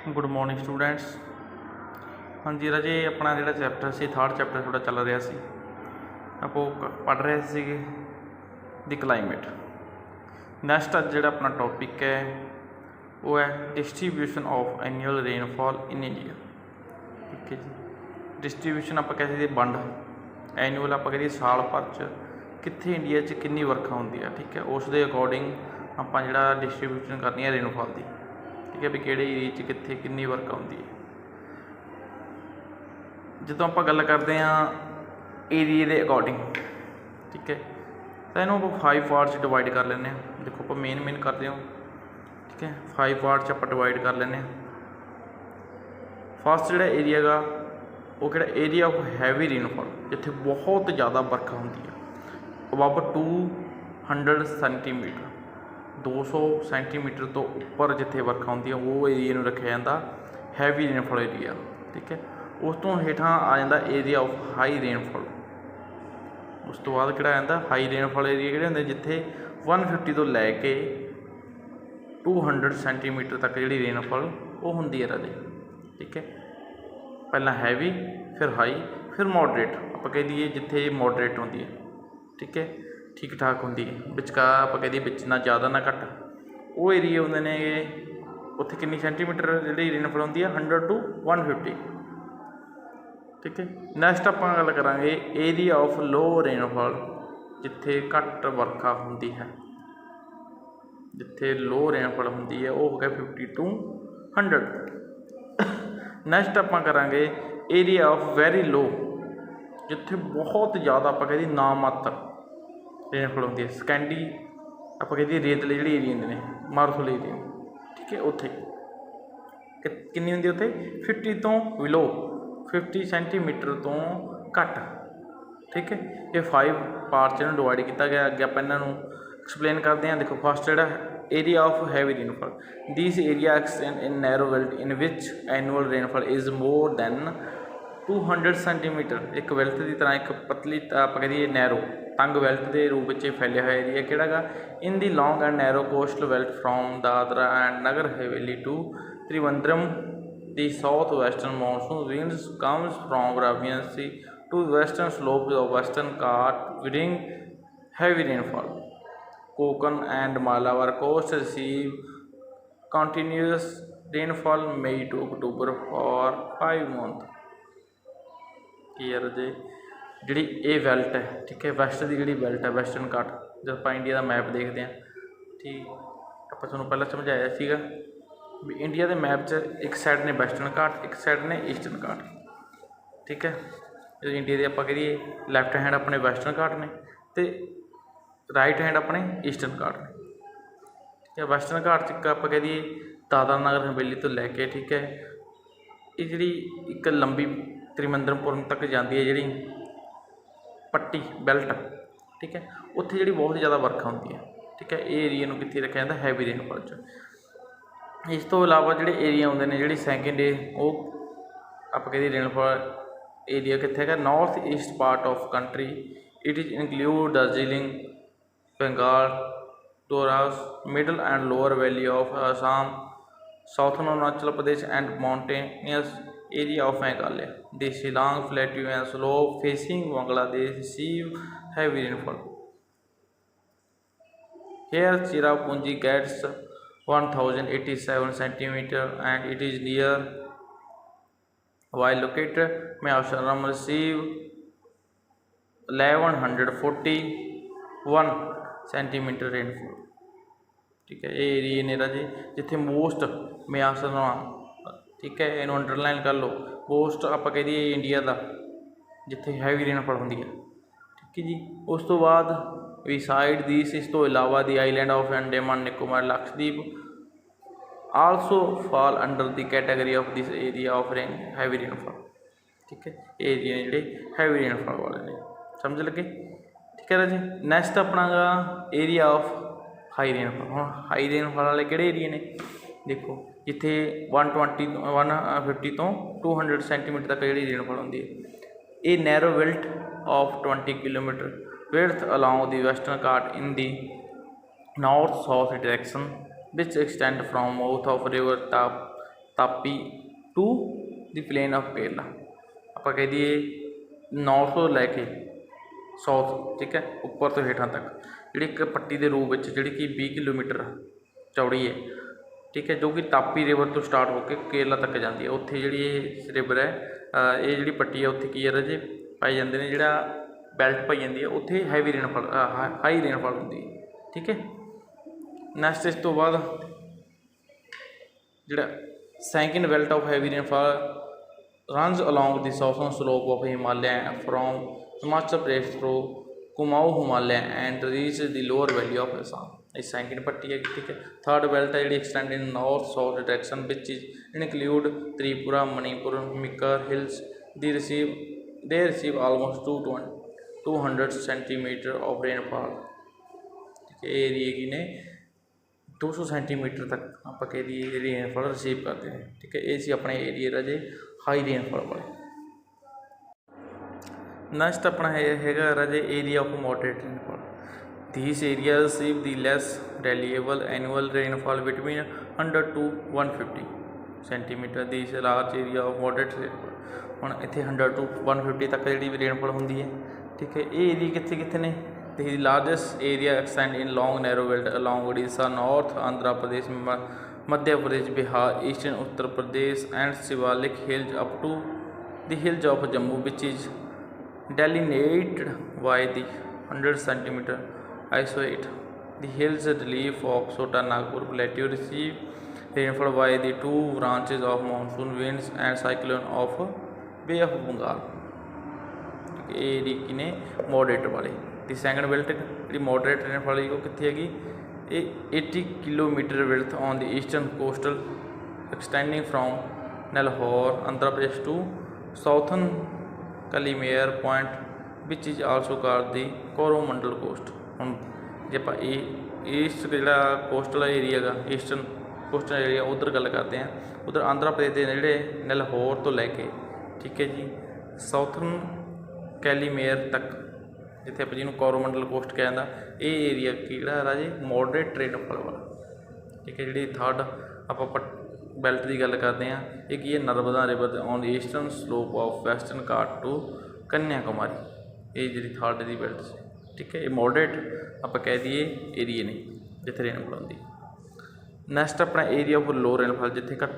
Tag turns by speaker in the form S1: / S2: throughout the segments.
S1: Good morning students. हाँ जी राजे, अपना जो चैप्टर से थर्ड चैप्टर थोड़ा चल रहा सी, आपो पढ़ रहे थे द क्लाइमेट। नैक्सट अज जो अपना टॉपिक है वो है distribution of annual rainfall in India. ठीक है जी, डिस्ट्रीब्यूशन आप कह सकते वंड, एनुअल आप कह साल भर च कित्थे इंडिया च कितनी वर्खा होंदी है। ठीक है, उस दे अकॉर्डिंग आप जो डिस्ट्रीब्यूशन करनी है रेनफॉल की। ठीक है, भी किहड़े एरिए च कित्थे कितनी वर्खा होंदी है। जो आप गल करते हैं एरिए के अकॉर्डिंग, ठीक है, तो इन्हों आप 5 पार्ट डिवाइड कर लें। देखो आप मेन करते हो, ठीक है, 5 पार्ट आप डिवाइड कर लें। फस्ट जो एरिया गा वो कि एरिया ऑफ हैवी रेनफॉल, जिथे बहुत ज़्यादा बरखा होंगी है, अबव 200 सेंटीमीटर, 200 सेंटीमीटर तो उपर जिथे बरखा होंगी है वो एरिए रखा जाता हैवी रेनफॉल एरिया। ठीक है, उस तो हेठां आ जाता एरिया ऑफ हाई रेनफॉल। उस तो बाद किहड़ा आ जाता हाई रेनफॉल एरिया किहड़े होंदे जिथे 150 तो लैके 200 सेंटीमीटर तक जी रेनफॉल वो होंदी है राजे। ठीक है, पहला हैवी, फिर हाई, फिर मॉडरेट। आप कह दीए जिथे मॉडरेट होंदी है, ठीक है, ठीक ठाक होंदी है, विचकार आप कह दीए विच ना ज़्यादा ना घट, वो एरिए होंदे ने उत्थे कितनी सेंटीमीटर जी रेनफॉल होंदी है 100 to 150। ठीक है, नैक्सट आप गल करांगे एरिया ऑफ लो रेनफॉल, जिथे घट वर्खा होंदी है, जिथे लो रेनफॉल होंदी है वो हो गया 50 to 100। नैक्सट आप करांगे एरिया ऑफ वैरी लो, जिथे बहुत ज़्यादा आप कह दी ना मात्र रेनफॉल होंदी है। सकैंडी आप कह दी रेतले जिहड़े एरिए होंदे ने, मारूथल एरिया, ठीक है, उत्थे कितनी होंदी उत्थे 50 तो बिलो, 50 सेंटीमीटर तो घट। ठीक है, ये 5 पार्ट में डिवाइड किया गया। अगे आप इन्हों एक्सप्लेन करते हैं। देखो फस्ट जो area of heavy rainfall, this area extend in narrow belt in which annual rainfall is more than 200 centimetre. एक बेल्ट की तरह एक पतली आप कह दीए नैरो तंग बेल्ट के रूप में फैलिया हुआ एरिया किहड़ा in the long and narrow coastal belt from Dadra and Nagar Haveli to Trivandrum. The southwestern monsoon winds comes from Arabian Sea to western slopes of Western Ghat, bringing heavy rainfall. Konkan and Malabar coast receive continuous rainfall May to October for 5 months. Clear जी, जी ये belt है, ठीक है, west की जी belt है western घाट। जब आप India का map देखते हैं, ठीक, आप तुहानूं पहला समझाया सीगा भी इंडिया के मैप च एक साइड ने वैस्टर्न घाट, एक साइड ने ईस्टर्न घाट। ठीक है, जो इंडिया के आप कहिए लैफ्ट हैंड अपने वैस्टर्न घाट ने तो राइट हैंड अपने ईस्टर्न घाट ने। ठीक है, वैस्टर्न घाट च आप कह दिए दादरा नगर हवेली तो लैके, ठीक है, ये जी एक लंबी त्रिवेंद्रमपुरम तक जाती है जी पट्टी बेल्ट। ठीक है, उत्थे जी बहुत ज़्यादा वर्खा होंगी है। ठीक है, ये एरिए में कितने रखा जाता हैवी रेनफॉल च। इस तो इलावा जोड़े एरिया आते हैं जी सैकेंड डे वो आप कह रेनफॉल एरिया कितने है north east part of country. It is include Darjeeling, Bengal, Dooars, middle and lower valley of Assam, southern Arunachal Pradesh and mountainous area of Meghalaya. The Shillong plateau and slope facing Bangladesh receive heavy rainfall. Here Cherrapunji gets 1087 centimeter and it is near, while located Myasaram receive 1141 centimeter rainfall। ठीक है, ये एरिए ने राजे जिथे most म्यासराम, ठीक है, इन्हों underline कर लो, मोस्ट आप कह दिए इंडिया का जिथे हैवी रेनफॉल होंगी है। ठीक है जी, उस तो बाद बिसाइड दिस इस तो इलावा the island of Andaman Nicobar Lakshadweep also fall under the category of this area of rain heavy rainfall. ठीक है, एरिया जोड़े हैवी रेनफॉल वाले ने, समझ लगे। ठीक है राजी, नैक्सट अपना गा एरिया ऑफ हाई रेनफॉल। हम हाई रेनफॉल वाले किहड़े एरिए ने, देखो जिथे 150 तो 200 सेंटीमीटर तक जी रेनफॉल होंगी है। ये narrow belt of 20 kilometre width along the western Ghat in the north-south direction, which extend from mouth of river Tapi to the plain of Kerala, आप कह दिए नॉर्थ तो लैके साउथ, ठीक है, उपर तो हेठां तक जी एक पट्टी के रूप में जी कि 20 किलोमीटर चौड़ी है, ठीक है, जो कि तापी रिवर तो स्टार्ट होकर केरला तक जाती है। उत्थे जी रिवर है ये जी पट्टी है उत्थे की है राजे पाए जाते हैं, जोड़ा बैल्ट पाई जाती है उत्थे हैवी रेनफॉल हाई रेनफॉल होती है, ठीक है। नैक्सट इस तो बाद जोड़ा second belt of heavy rainfall runs along the southern slope of Himalaya from Himachal Pradesh through Kumaon Himalaya and reaches the lower valley of Assam। इस सेकंड पट्टी है, ठीक है। थर्ड बेल्ट है जी extend in north south direction which is include Tripura Manipur Mikir hills they receive almost 200 centimetre of rainfall, ठीक है। एरिए की ने 200 सेंटीमीटर तक आप कह दिए रेनफॉल रिसीव करते हैं, ठीक है। ये सी अपने एरिए राजे हाई रेनफॉल वाले। नैक्सट अपना है राजे area of moderate rainfall. These areas receive the less reliable annual rainfall between 100 to 150 centimetre. This large area of moderate rainfall हम इतने 100 to 150 तक जी रेनफॉल होंगी है, ठीक है। ये एरिया कितने कितने ने, the largest area extend in long narrow belt along Orissa north Andhra Pradesh Madhya Pradesh Bihar eastern Uttar Pradesh and Shivalik hills up to the hills of Jammu which is delineated by the 100 centimeter isolate। The hills relief of Chota Nagpur plateau receive rainfall by the two branches of monsoon winds and cyclone of Bay of Bengal। Area ने moderate वाले the second belt जी moderate rainfall है कितनी हैगी ये 80 kilometre width on the eastern coastal extending from Nellore Andhra Pradesh to southern Calimere point which is also call the Coromandel coast. हम जे आप ईस्ट जो कोस्टल एरिया गा ईस्टर्न कोस्टल एरिया उधर गल करते हैं, उधर आंध्र प्रदेश के जोड़े नलहौर तो लैके, ठीक है जी, साउथन कैलीमेयर तक जिथे आप जिन्होंने कोरोमंडल कोस्ट कहा जाता, ये एरिया की राजे मॉडरेट रेनफॉल वाला, ठीक है। जी थर्ड आप बेल्ट की गल करते हैं, एक ही है Narmada river on the eastern slope of western Ghat to Kanyakumari, ये जी थर्ड की बेल्ट से, ठीक है। ये मॉडरेट आप कह दिए एरिए ने जिथे रेनफॉल होती। नैक्सट अपना एरिया ऑफ लो रेनफॉल जिथे घट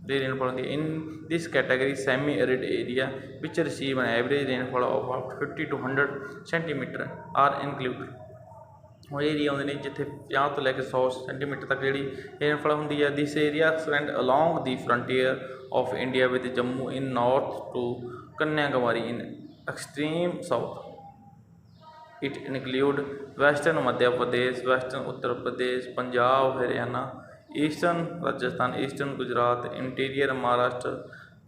S1: दी रेनफॉल होती। In this category semi arid area which receive an average rainfall of 50 to 100 centimetre are include. वो एरिया आते हैं जिथे 50 तो लैके 100 सेंटीमीटर तक जी रेनफॉल होंगी है। This area extend along the frontier of India with Jammu in north to Kanyakumari in extreme south. It include western Madhya Pradesh western Uttar Pradesh Punjab Haryana eastern Rajasthan eastern Gujarat interior Maharashtra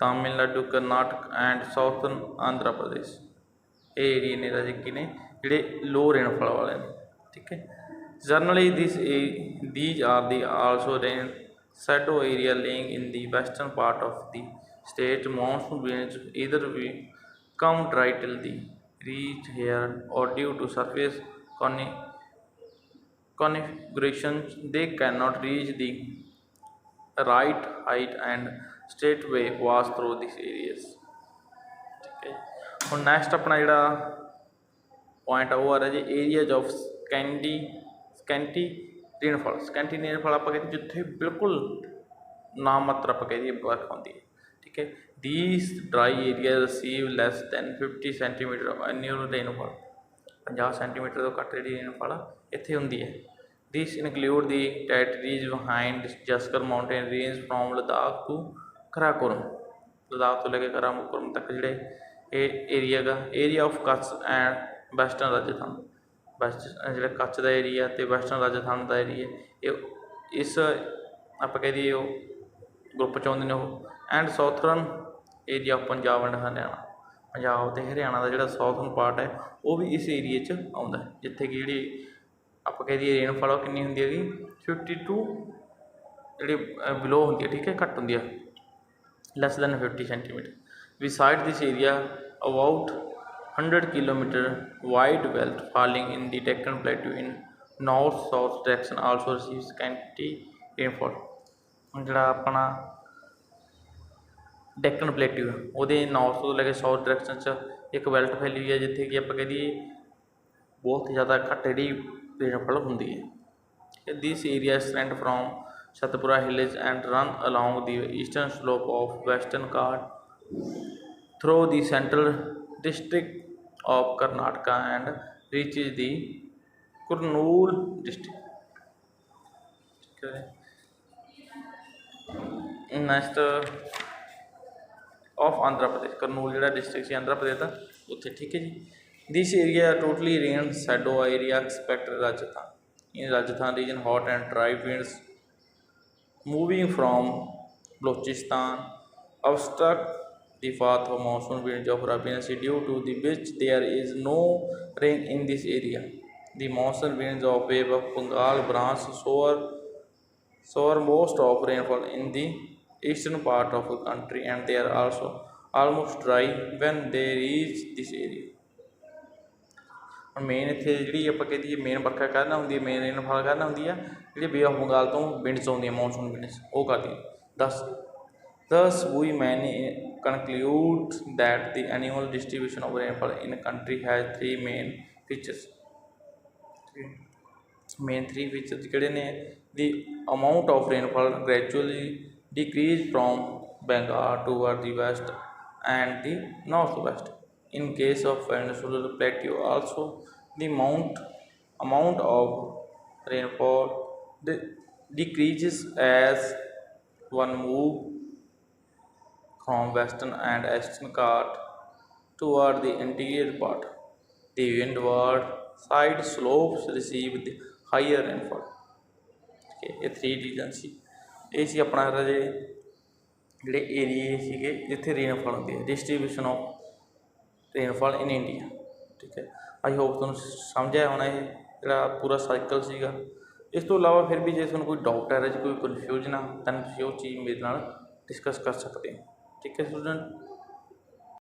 S1: Tamil Nadu Karnataka and southern Andhra Pradesh. ये एरिए ने राजे की ने जोड़े लो रेनफॉल वाले ने, ठीक है। Generally these are the also rain shadow area lying in the western part of the state. Monsoon winds either we come dry till the reach here or due to surface configurations they cannot reach the right height and straightway pass through these areas, ठीक है। हम next अपना जोड़ा point वो आ रहा जी areas of scanty rainfall. Scanty rainfall आप कहते जिथे बिल्कुल नाम मात्र आप कह दिए बर्फ होती है, ठीक है। These dry area receive less than 50 centimetre annual rainfall. 50 centimetre तो घट जी रेनफॉल इतने होंगी है। This include the territories behind Zaskar mountain range from Ladakh to Karakoram. Ladakh तो लेकर कराकोरम तक जोड़े एरिया का area of Kutch and western Rajasthan. West जो कच्छ का एरिया तो वैसटर्न राजस्थान का एरिया ये इस आप कह दिए ग्रुप च आते हैं। And southern area of Punjab and Haryana. Punjab तो हरियाणा का जो साउथर्न पार्ट है वो भी इस एरिए आता है जिथे कि जी आप कह दिए रेनफॉल कितनी होंगी है 50 टू जी बिलो होंगी है, ठीक है, घट होंगी है lace than 50 centimetre. Beside this area about 100 kilometre wide belt falling in the Deccan प्लेटू in north south direction also receives scanty rainfall. ਜਿਹੜਾ ਆਪਣਾ ਡੈਕਨ ਪਲੇਟਿਊ ਉਹਦੇ ਨੌਰਥ ਤੋਂ ਲੈ ਕੇ ਸਾਊਥ ਡਾਇਰੈਕਸ਼ਨ 'ਚ ਇੱਕ ਬੈਲਟ ਫੈਲੀ ਹੋਈ ਹੈ, ਜਿੱਥੇ ਕਿ ਆਪਾਂ ਕਹਿ ਦਈਏ ਬਹੁਤ ਜ਼ਿਆਦਾ ਘੱਟ ਜਿਹੜੀ ਰੇਨਫਾਲ ਹੁੰਦੀ ਹੈ। ਦਿਸ area extend from Satpura Hills and run along the eastern slope of Western Ghat through the central district of Karnataka and reaches the Kurnool district. Next of Andhra Pradesh, Kurnool ਜਿਹੜਾ district ਸੀ ਆਂਧਰਾ ਪ੍ਰਦੇਸ਼ ਦਾ ਉੱਥੇ, ਠੀਕ ਹੈ ਜੀ। This area totally rain shadow area expected Rajasthan. In Rajasthan region, hot and dry winds moving from Balochistan obstruct the path of monsoon winds of Rabi season, due to the which there is no rain in this area. The monsoon winds of Bay of Bengal branch shower most of rainfall in the eastern part of the country, and they are also almost dry when they reach this area. Main ਇੱਥੇ ਜਿਹੜੀ ਆਪਾਂ ਕਹਿ ਦਈਏ main ਵਰਖਾ ਕਾਹਦੇ ਨਾਲ ਹੁੰਦੀ ਹੈ, ਮੇਨ ਰੇਨਫਾਲ ਕਾਹਦੇ ਨਾਲ ਹੁੰਦੀ ਆ, ਜਿਹੜੀ ਬੇ ਆਫ ਬੰਗਾਲ ਤੋਂ ਵਿੰਡਸ ਆਉਂਦੀਆਂ ਮੌਨਸੂਨ ਵਿੰਡਸ ਉਹ ਕਰਦੀ thus we may conclude that the annual distribution of rainfall in a country has three main features. Three features ਜਿਹੜੇ ਨੇ, the amount of rainfall gradually decrease from Bengal toward the west and the northwest. In case of peninsular plateau, also the amount of rainfall decreases as one move from western and eastern Ghat toward the interior part. The windward side slopes receive the higher rainfall. ਇਹ 3 reason ਸੀ। ਇਹ ਸੀ ਆਪਣਾ ਰਾਜੇ ਜਿਹੜੇ ਏਰੀਏ ਸੀਗੇ ਜਿੱਥੇ rainfall ਹੁੰਦੀ ਹੈ, distribution of rainfall in India, ਠੀਕ ਹੈ। ਆਈ ਹੋਪ ਤੁਹਾਨੂੰ ਸਮਝ ਆਇਆ ਹੋਣਾ ਇਹ ਜਿਹੜਾ ਪੂਰਾ ਸਾਈਕਲ ਸੀਗਾ। ਇਸ ਤੋਂ ਇਲਾਵਾ ਫਿਰ ਵੀ ਜੇ ਤੁਹਾਨੂੰ ਕੋਈ ਡਾਊਟ ਹੈ ਜਾਂ ਕੋਈ ਕਨਫਿਊਜ਼ਨ ਆ ਤਾਂ ਤੁਸੀਂ ਉਹ ਚੀਜ਼ ਮੇਰੇ ਨਾਲ ਡਿਸਕਸ ਕਰ ਸਕਦੇ ਹੋ, ਠੀਕ ਹੈ ਸਟੂਡੈਂਟ।